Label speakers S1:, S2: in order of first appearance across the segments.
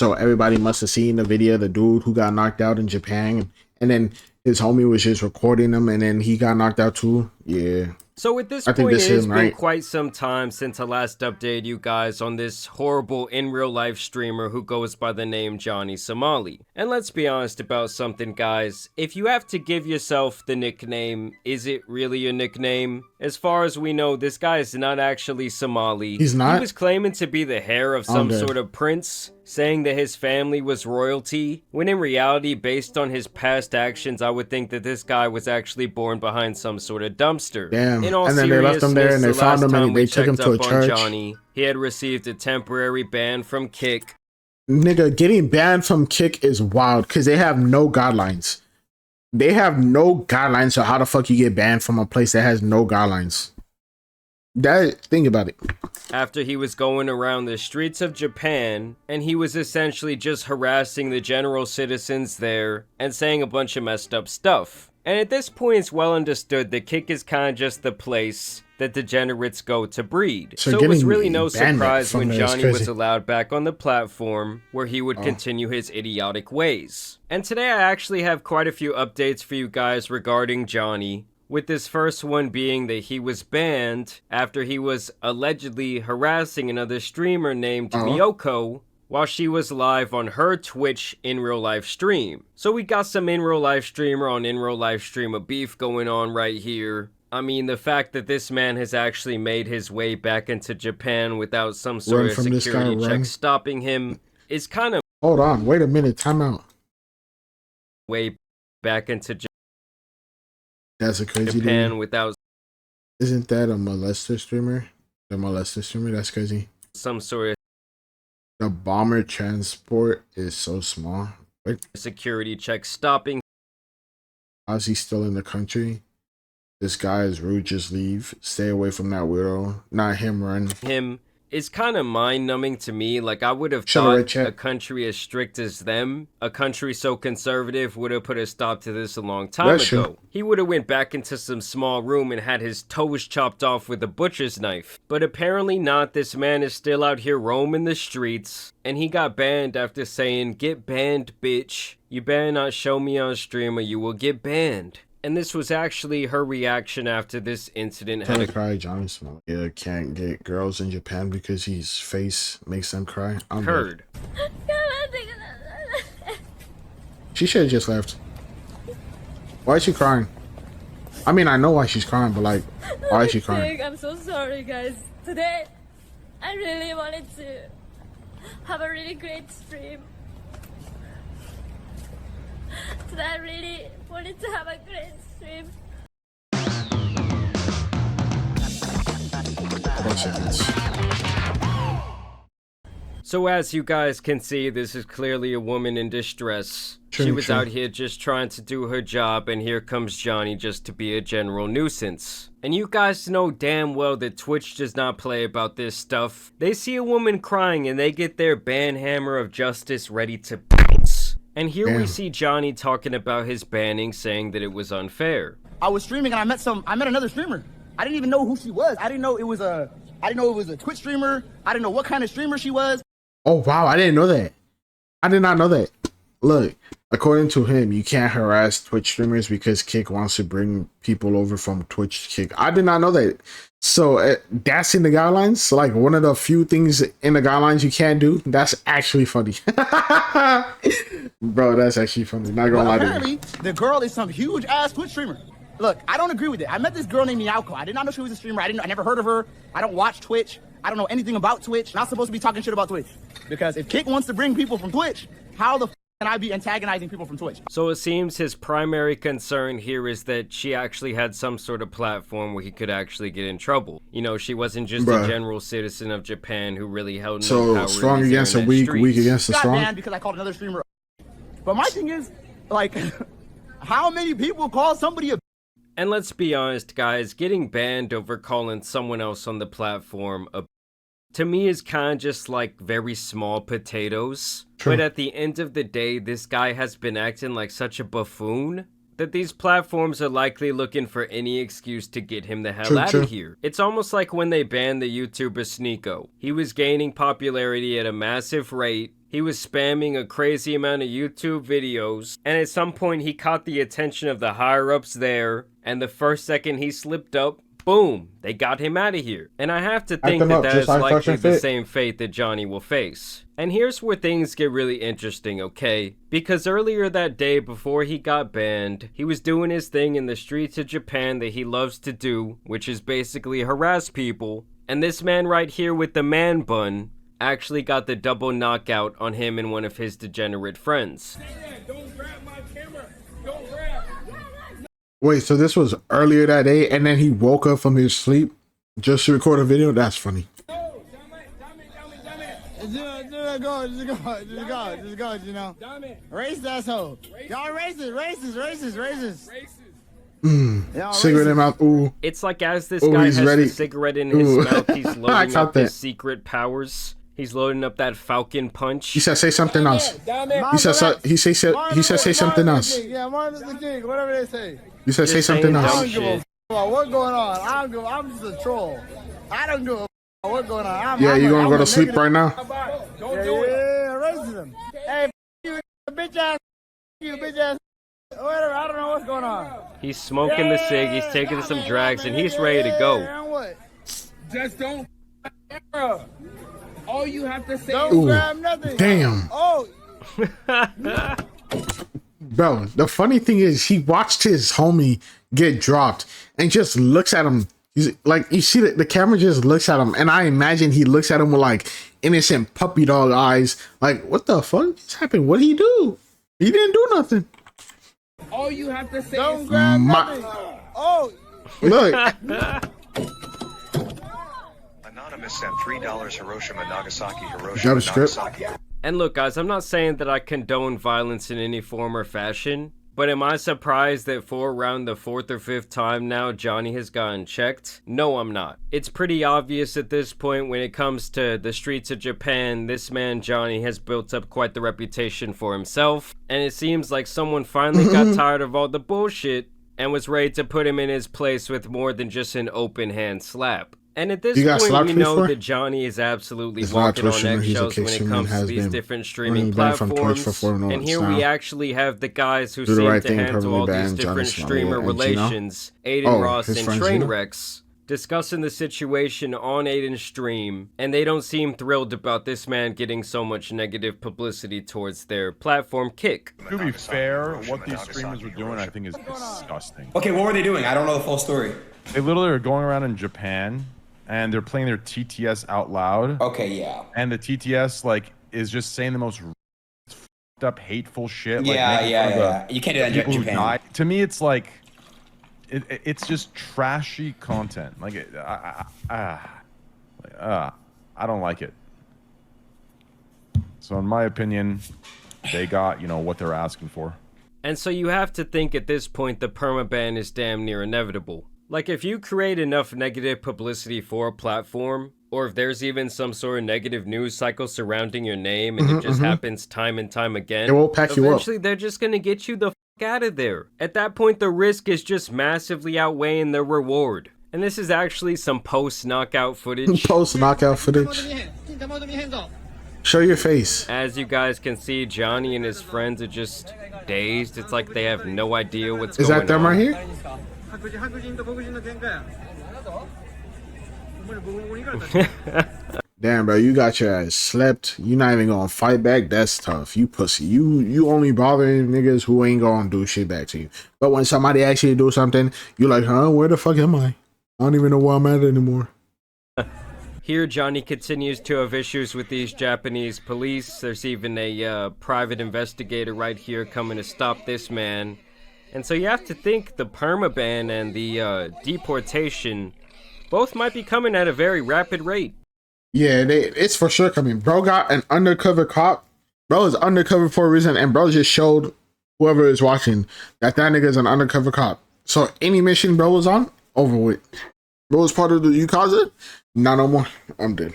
S1: So everybody must have seen the video of the dude who got knocked out in Japan, and then his homie was just recording him, and then he got knocked out too. Yeah.
S2: So at this
S1: I think
S2: point,
S1: this
S2: it has
S1: is
S2: been
S1: right.
S2: quite some time since I last updated you guys on this horrible in-real-life streamer who goes by the name Johnny Somali. And let's be honest about something, guys. If you have to give yourself the nickname, is it really a nickname? As far as we know, this guy is not actually Somali.
S1: He's not?
S2: He was claiming to be the heir of some sort of prince, saying that his family was royalty, when in reality, based on his past actions, I would think that this guy was actually born behind some sort of dumpster.
S1: Damn.
S2: In all
S1: And then they left him there and they found him and they took him to a church.
S2: Johnny, he had received a temporary ban from Kick.
S1: Nigga, getting banned from Kick is wild because they have no guidelines. They have no guidelines on how the fuck you get banned from a place that has no guidelines. Think about it.
S2: After he was going around the streets of Japan, and he was essentially just harassing the general citizens there and saying a bunch of messed up stuff. And at this point, it's well understood that Kick is kind of just the place that degenerates go to breed. So it was really no surprise when Johnny was allowed back on the platform where he would continue his idiotic ways. And today I actually have quite a few updates for you guys regarding Johnny, with this first one being that he was banned after he was allegedly harassing another streamer named Miyoko while she was live on her Twitch in real life stream. So we got some in real life streamer on in real life streamer beef going on right here. I mean, the fact that this man has actually made his way back into Japan without some sort of security check stopping him is kind of...
S1: Hold on, wait a minute, time out.
S2: Way back into
S1: That's a crazy
S2: Japan
S1: dude.
S2: without...
S1: Isn't that a molester streamer? The molester streamer? That's crazy.
S2: Some sort of...
S1: The bomber transport is so small. Wait.
S2: Security check stopping.
S1: How's he still in the country? This guy is rude, just leave. Stay away from that weirdo. Not him, run.
S2: Him is kind of mind-numbing to me. Like, I would have thought a country as strict as them, a country so conservative, would have put a stop to this a long time ago. He would have went back into some small room and had his toes chopped off with a butcher's knife. But apparently not. This man is still out here roaming the streets, and he got banned after saying, "Get banned, bitch. You better not show me on stream or you will get banned." And this was actually her reaction after this incident had
S1: cry. Johnny Small can't get girls in Japan because his face makes them cry.
S2: Heard.
S1: She should have just left. Why is she crying? I mean, I know why she's crying, but like, why is she crying?
S3: I'm so sorry, guys. Today, I really wanted to have a really great stream. Today, I really wanted to have a great stream.
S2: So as you guys can see, this is clearly a woman in distress. She was out here just trying to do her job, and here comes Johnny just to be a general nuisance. And you guys know damn well that Twitch does not play about this stuff. They see a woman crying and they get their ban hammer of justice ready to pounce. And here we see Johnny talking about his banning, saying that it was unfair.
S4: I was streaming and I met another streamer. I didn't even know who she was. I didn't know it was a Twitch streamer. I didn't know what kind of streamer she was.
S1: Oh wow, I didn't know that. I did not know that. Look, according to him, you can't harass Twitch streamers because Kick wants to bring people over from Twitch to Kick. I did not know that. So that's in the guidelines. So, like, one of the few things in the guidelines you can't do. That's actually funny. Bro, that's actually funny. Not gonna lie to you.
S4: Apparently, the girl is some huge ass Twitch streamer. Look, I don't agree with it. I met this girl named Miyoko. I did not know she was a streamer. I never heard of her. I don't watch Twitch. I don't know anything about Twitch. Not supposed to be talking shit about Twitch. Because if Kick wants to bring people from Twitch, how the can I be antagonizing people from Twitch?
S2: So it seems his primary concern here is that she actually had some sort of platform where he could actually get in trouble. You know, she wasn't just a general citizen of Japan who really held no power.
S1: So strong against a weak, weak against the strong.
S4: Got banned because I called another streamer. But my thing is, like, how many people call somebody a...
S2: And let's be honest, guys, getting banned over calling someone else on the platform a to me is kind of just like very small potatoes. But at the end of the day, this guy has been acting like such a buffoon that these platforms are likely looking for any excuse to get him the hell out of here. It's almost like when they banned the YouTuber Sneeko. He was gaining popularity at a massive rate. He was spamming a crazy amount of YouTube videos, and at some point he caught the attention of the higher-ups there, and the first second he slipped up, boom, they got him out of here. And I have to think that that is likely the same fate that Johnny will face. And here's where things get really interesting, okay? Because earlier that day before he got banned, he was doing his thing in the streets of Japan that he loves to do, which is basically harass people. And this man right here with the man bun actually got the double knockout on him and one of his degenerate friends.
S5: Don't grab my camera. Don't grab.
S1: Wait, so this was earlier that day, and then he woke up from his sleep just to record a video? That's funny.
S4: Just go, you know. Racist asshole. Y'all racist.
S1: Cigarette in mouth. Ooh.
S2: It's like as this guy has
S1: ready.
S2: the cigarette in his mouth, he's loading up
S1: that.
S2: his secret powers. He's loading up that Falcon punch.
S1: He said, say something else. He said, say something else.
S4: Yeah, Martin Luther King, whatever they say.
S1: He said, say something
S2: dumb
S1: else.
S4: I don't give a f about what's going on. I'm just a troll. I don't give a f about what's going on.
S1: Yeah, you gonna go to sleep right now?
S5: Don't do it.
S4: Yeah, racism. Hey, you bitch ass, whatever. I don't know what's going on.
S2: He's smoking the cig, he's taking some drags, and he's ready to go.
S4: And what?
S5: Just don't. All you have to say
S4: Don't
S5: is
S4: grab nothing.
S1: Damn.
S4: Oh.
S1: Bro, the funny thing is he watched his homie get dropped and just looks at him. He's like, you see the camera just looks at him, and I imagine he looks at him with like innocent puppy dog eyes. Like, what the fuck just happened? What did he do? He didn't do nothing.
S5: all you have to say
S4: Don't
S5: is
S4: grab nothing. Oh.
S1: Look.
S6: Anonymous sent $3 Hiroshima, Nagasaki,
S1: JavaScript.
S6: Nagasaki.
S2: And look, guys, I'm not saying that I condone violence in any form or fashion, but am I surprised that for around the 4th or 5th time now, Johnny has gotten checked? No, I'm not. It's pretty obvious at this point when it comes to the streets of Japan, this man, Johnny, has built up quite the reputation for himself, and it seems like someone finally got tired of all the bullshit and was ready to put him in his place with more than just an open hand slap. And at this point, we know that Johnny is absolutely walking on eggshells when it comes to these different streaming platforms. And here we actually have the guys who seem to handle all these different streamer relations, Aiden Ross and Trainwrecks, discussing the situation on Aiden's stream, and they don't seem thrilled about this man getting so much negative publicity towards their platform Kick.
S7: To be fair, what these streamers were doing, I think, is disgusting.
S8: Okay, what were they doing? I don't know the full story.
S7: They literally are going around in Japan, and they're playing their TTS out loud.
S8: Okay, yeah.
S7: And the TTS, like, is just saying the most f***ed up, hateful shit.
S8: Yeah,
S7: like,
S8: yeah. You can't do that in Japan.
S7: To me, it's like, it's just trashy content. Like, I don't like it. So in my opinion, they got, you know, what they're asking for.
S2: And so you have to think at this point the permaban is damn near inevitable. Like, if you create enough negative publicity for a platform, or if there's even some sort of negative news cycle surrounding your name and it just happens time and time again,
S1: it will pack you up.
S2: Eventually they're just gonna get you the f*** out of there. At that point, the risk is just massively outweighing the reward. And this is actually some post-knockout footage.
S1: Post-knockout footage. Show your face.
S2: As you guys can see, Johnny and his friends are just dazed. It's like they have no idea what's going on.
S1: Is that them right here? Damn, bro, you got your ass slept. You not even gonna fight back. That's tough. You pussy. You only bothering niggas who ain't gonna do shit back to you. But when somebody asks you to do something, you like, huh? Where the fuck am I? I don't even know where I'm at anymore.
S2: Here, Johnny continues to have issues with these Japanese police. There's even a private investigator right here coming to stop this man. And so you have to think the permaban and the deportation both might be coming at a very rapid rate.
S1: Yeah, it's for sure coming. Bro got an undercover cop. Bro is undercover for a reason, and bro just showed whoever is watching that nigga's an undercover cop. So any mission bro was on, over with. Bro was part of the Yukaza, not no more. I'm dead.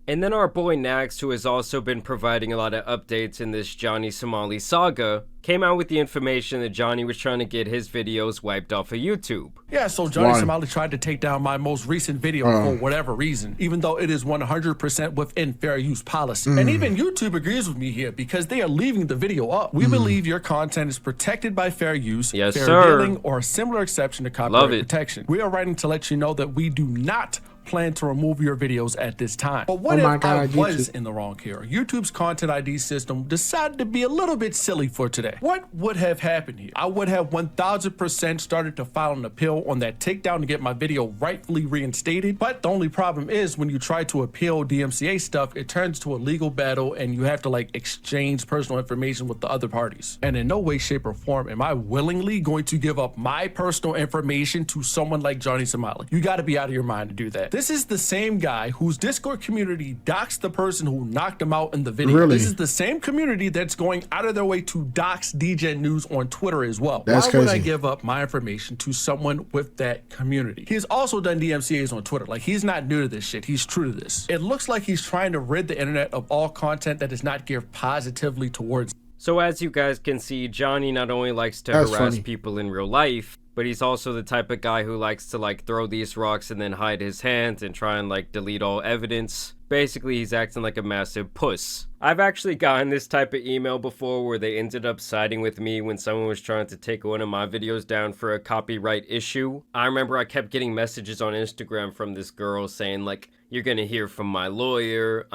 S2: And then our boy Nax, who has also been providing a lot of updates in this Johnny Somali saga, came out with the information that Johnny was trying to get his videos wiped off of YouTube.
S9: Yeah, so Johnny Somali tried to take down my most recent video for whatever reason, even though it is 100% within fair use policy. And even YouTube agrees with me here because they are leaving the video up. We believe your content is protected by fair use,
S2: yes,
S9: fair
S2: sir.
S9: dealing, or a similar exception to copyright protection. We are writing to let you know that we do not plan to remove your videos at this time. But what if I was in the wrong here? YouTube's content ID system decided to be a little bit silly for today. What would have happened here? I would have 1000% started to file an appeal on that takedown to get my video rightfully reinstated. But the only problem is when you try to appeal DMCA stuff, it turns to a legal battle and you have to like exchange personal information with the other parties. And in no way, shape, or form am I willingly going to give up my personal information to someone like Johnny Somali. You got to be out of your mind to do that. This is the same guy whose Discord community doxed the person who knocked him out in the video. Really? This is the same community that's going out of their way to dox DGen News on Twitter as well.
S1: That's
S9: Why
S1: crazy.
S9: would I give up my information to someone with that community? He's also done DMCAs on Twitter. Like, he's not new to this shit. He's true to this. It looks like he's trying to rid the internet of all content that is not geared positively towards.
S2: So as you guys can see, Johnny not only likes to harass people in real life, but he's also the type of guy who likes to like throw these rocks and then hide his hands and try and like delete all evidence. Basically, he's acting like a massive puss. I've actually gotten this type of email before where they ended up siding with me when someone was trying to take one of my videos down for a copyright issue. I remember I kept getting messages on Instagram from this girl saying like, you're gonna hear from my lawyer.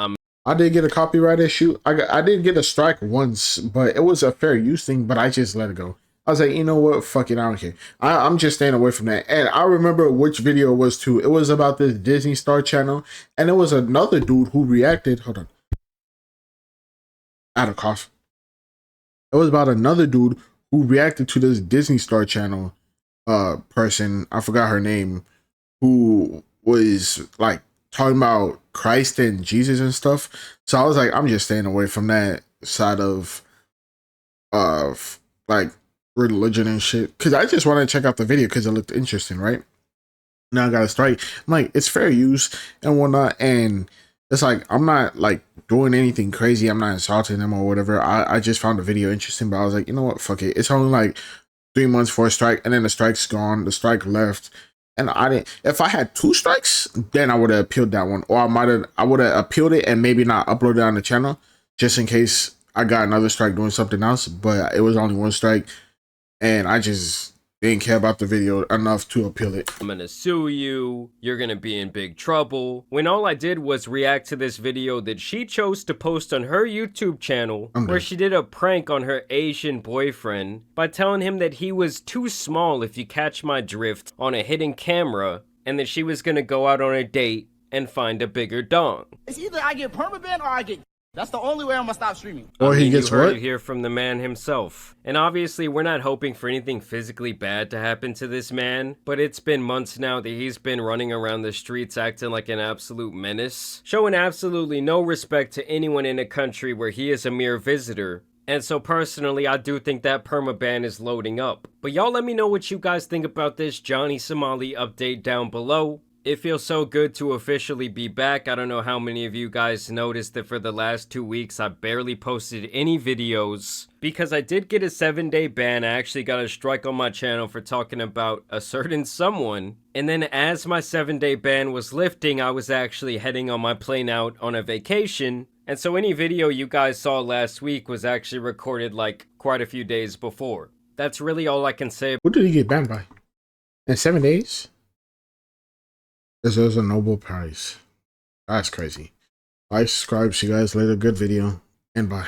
S1: I did get a copyright issue. I did get a strike once, but it was a fair use thing, but I just let it go. I was like, you know what? Fuck it, I don't care. I'm just staying away from that. And I remember which video it was too. It was about this Disney Star channel, and it was another dude who reacted. Hold on. I had a cough. It was about another dude who reacted to this Disney Star channel person. I forgot her name, who was like talking about Christ and Jesus and stuff. So I was like, I'm just staying away from that side of like religion and shit, because I just want to check out the video because it looked interesting, right? Now I got a strike. I'm like, it's fair use and whatnot, and it's like I'm not like doing anything crazy. I'm not insulting them or whatever. I just found the video interesting, but I was like, you know what, fuck it. It's only like 3 months for a strike, and then the strike's gone. The strike left, and I didn't. If I had 2 strikes, then I would have appealed that one, or I would have appealed it and maybe not uploaded it on the channel just in case I got another strike doing something else. But it was only 1 strike. And I just didn't care about the video enough to appeal it.
S2: I'm gonna sue you. You're gonna be in big trouble. When all I did was react to this video that she chose to post on her YouTube channel, where she did a prank on her Asian boyfriend by telling him that he was too small, if you catch my drift, on a hidden camera, and that she was gonna go out on a date and find a bigger dong.
S4: It's either I get permaban or I get. That's the only way I'm gonna stop streaming.
S1: Or he gets
S2: you heard
S1: what?
S2: it here from the man himself. And obviously, we're not hoping for anything physically bad to happen to this man, but it's been months now that he's been running around the streets acting like an absolute menace, showing absolutely no respect to anyone in a country where he is a mere visitor. And so personally, I do think that permaban is loading up. But y'all let me know what you guys think about this Johnny Somali update down below. It feels so good to officially be back. I don't know how many of you guys noticed that for the last 2 weeks, I barely posted any videos because I did get a 7-day ban. I actually got a strike on my channel for talking about a certain someone. And then as my 7-day ban was lifting, I was actually heading on my plane out on a vacation. And so any video you guys saw last week was actually recorded like quite a few days before. That's really all I can say.
S1: What did he get banned by? In 7 days? This was a Nobel Prize. That's crazy. Like, subscribe, see you guys later. Good video, and bye.